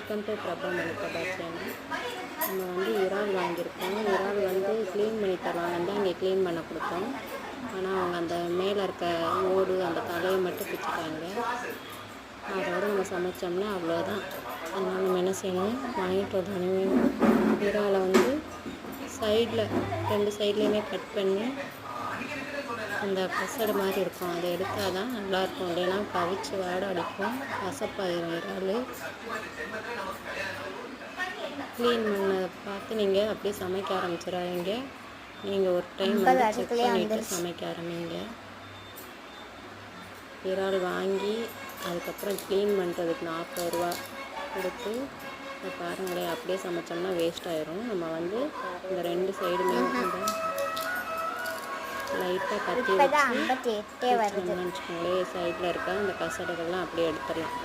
Welcome to Prabha மணிக்கபா channel. நம்ம வந்து இறால் வாங்கியிருக்கோம். இறால் வந்து க்ளீன் பண்ணி தருவாங்க, அங்கே க்ளீன் பண்ண கொடுத்தோம். ஆனால் அவங்க அந்த மேலே இருக்க ஓடு அந்த தலையை மட்டும் பிச்சுட்டாங்க. அதோட நம்ம சமைச்சோம்னா அவ்வளோதான். அதனால் நம்ம என்ன செய்யணும், வாங்கிட்டு வந்தோடனே இறாலை வந்து சைடில் 2 சைட்லேயுமே கட் பண்ணி அந்த பசடு மாதிரி இருக்கும், அதை எடுத்தால் தான் நல்லாயிருக்கும். இல்லைன்னா கவிச்சு வாடை அடிக்கும், கசப்பாயிரும் இறால். க்ளீன் பண்ணதை பார்த்து நீங்கள் அப்படியே சமைக்க ஆரம்பிச்சிடாதீங்க. நீங்கள் ஒரு டைம் வந்து செக் பண்ணிவிட்டு சமைக்க ஆரம்பிங்க. இறால் வாங்கி அதுக்கப்புறம் க்ளீன் பண்ணுறதுக்கு 40 ரூபா கொடுத்து அதை பாருங்களேன், அப்படியே சமைச்சோம்னா வேஸ்ட் ஆயிரும். நம்ம வந்து இந்த 2 சைடுமே இந்த லைட்டாக கத்தி வச்சு வச்சுக்கோங்களேன், சைடில் இருக்க அந்த கசடுகள்லாம் அப்படியே எடுத்துடலாம்.